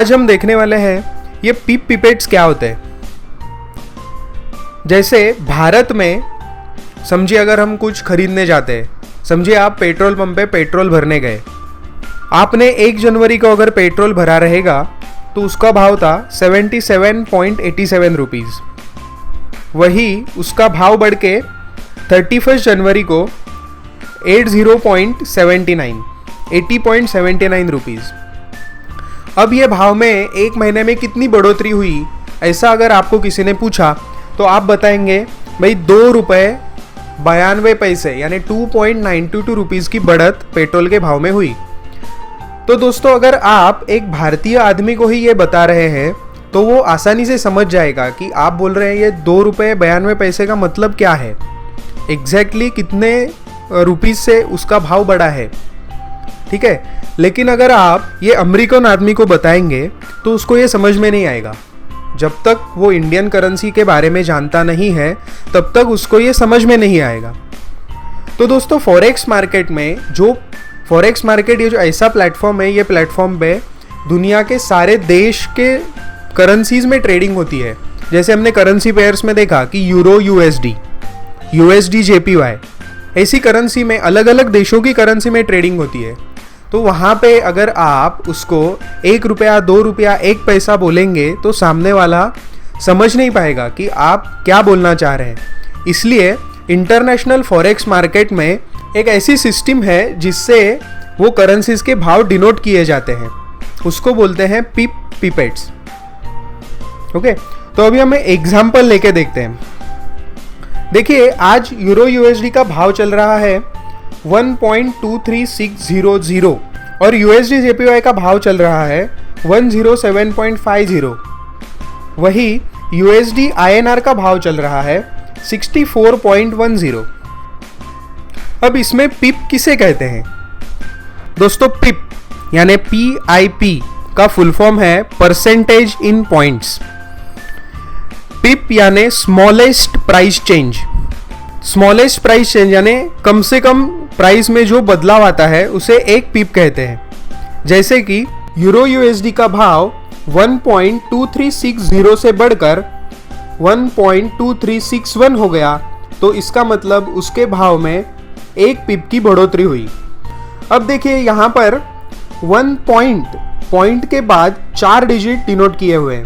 आज हम देखने वाले हैं ये पिप पिपेट्स क्या होते हैं। जैसे भारत में समझिए अगर हम कुछ खरीदने जाते हैं, समझिए आप पेट्रोल पंप पे पेट्रोल भरने गए, आपने 1 जनवरी को अगर पेट्रोल भरा रहेगा तो उसका भाव था 77.87 रुपीज़। वही उसका भाव बढ़ के 31 जनवरी को 80.79 रुपीज़। अब ये भाव में एक महीने में कितनी बढ़ोतरी हुई, ऐसा अगर आपको किसी ने पूछा तो आप बताएंगे भाई 2 रुपये 92 पैसे यानी 2.92 रुपीज़ की बढ़त पेट्रोल के भाव में हुई। तो दोस्तों अगर आप एक भारतीय आदमी को ही ये बता रहे हैं तो वो आसानी से समझ जाएगा कि आप बोल रहे हैं ये 2 रुपये 92 पैसे का मतलब क्या है, एग्जैक्टली कितने रुपीज़ से उसका भाव बढ़ा है, ठीक है। लेकिन अगर आप ये अमेरिकन आदमी को बताएंगे तो उसको ये समझ में नहीं आएगा। जब तक वो इंडियन करेंसी के बारे में जानता नहीं है तब तक उसको ये समझ में नहीं आएगा। तो दोस्तों फॉरेक्स मार्केट में ये जो ऐसा प्लेटफॉर्म है, ये प्लेटफॉर्म पे दुनिया के सारे देश के करेंसीज में ट्रेडिंग होती है। जैसे हमने करेंसी पेयर्स में देखा कि यूरो यूएसडी जेपीवाई, ऐसी करेंसी में अलग अलग देशों की करेंसी में ट्रेडिंग होती है। तो वहाँ पे अगर आप उसको 1 रुपया 2 रुपया 1 पैसा बोलेंगे तो सामने वाला समझ नहीं पाएगा कि आप क्या बोलना चाह रहे हैं। इसलिए इंटरनेशनल फॉरेक्स मार्केट में एक ऐसी सिस्टम है जिससे वो करेंसीज के भाव डिनोट किए जाते हैं, उसको बोलते हैं पिपेट्स। ओके, तो अभी हम एग्जाम्पल लेके देखते हैं। देखिए आज यूरो यूएसडी का भाव चल रहा है 1.23600 और यूएसडी जेपीवाई का भाव चल रहा है 107.50। वही यूएसडी आईएनआर का भाव चल रहा है 64.10। अब इसमें पिप किसे कहते हैं दोस्तों? पिप यानी PIP का फुल फॉर्म है परसेंटेज इन पॉइंट्स। पिप यानी smallest price change. Smallest price change यानी कम से कम प्राइस में जो बदलाव आता है उसे एक पिप कहते हैं। जैसे कि यूरो यूएसडी का भाव 1.2360 से बढ़कर 1.2361 हो गया तो इसका मतलब उसके भाव में 1 पिप की बढ़ोतरी हुई। अब देखिए यहाँ पर 1 पॉइंट के बाद 4 डिजिट डिनोट किए हुए हैं।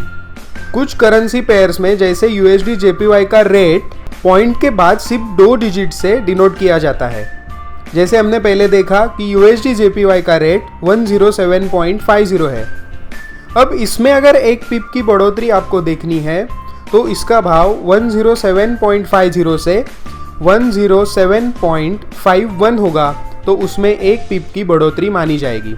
कुछ करेंसी पेयर्स में जैसे यूएसडी जेपीवाई का रेट पॉइंट के बाद सिर्फ 2 डिजिट से डिनोट किया जाता है। जैसे हमने पहले देखा कि यूएसडी जेपीवाई का रेट 107.50 है। अब इसमें अगर 1 पिप की बढ़ोतरी आपको देखनी है तो इसका भाव 107.50 से 107.51 होगा, तो उसमें 1 पिप की बढ़ोतरी मानी जाएगी।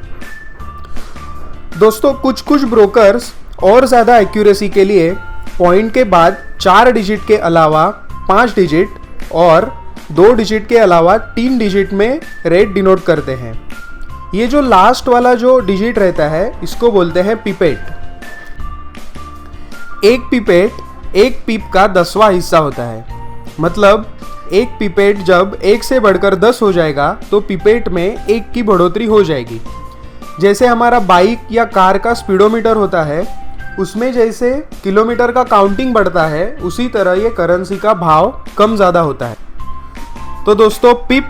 दोस्तों कुछ ब्रोकर्स और ज़्यादा एक्यूरेसी के लिए पॉइंट के बाद 4 डिजिट के अलावा 5 डिजिट और 2 डिजिट के अलावा 3 डिजिट में रेट डिनोट करते हैं। ये जो लास्ट वाला जो डिजिट रहता है इसको बोलते हैं पिपेट। एक पिप का 10वां हिस्सा होता है। मतलब एक पिपेट जब 1 से बढ़कर 10 हो जाएगा तो पिपेट में 1 की बढ़ोतरी हो जाएगी। जैसे हमारा बाइक या कार का स्पीडोमीटर होता है, उसमें जैसे किलोमीटर का काउंटिंग बढ़ता है उसी तरह ये करेंसी का भाव कम ज़्यादा होता है। तो दोस्तों पिप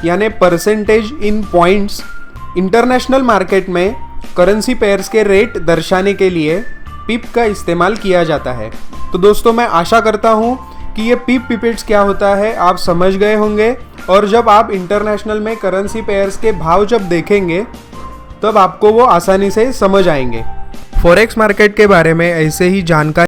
यानी percentage in points international market में करेंसी पेयर्स के रेट दर्शाने के लिए पिप का इस्तेमाल किया जाता है। तो दोस्तों मैं आशा करता हूँ कि ये पिपेट्स क्या होता है आप समझ गए होंगे, और जब आप इंटरनेशनल में करेंसी पेयर्स के भाव जब देखेंगे तब आपको वो आसानी से समझ आएंगे। फॉरेक्स मार्केट के बारे में ऐसे ही जानकारी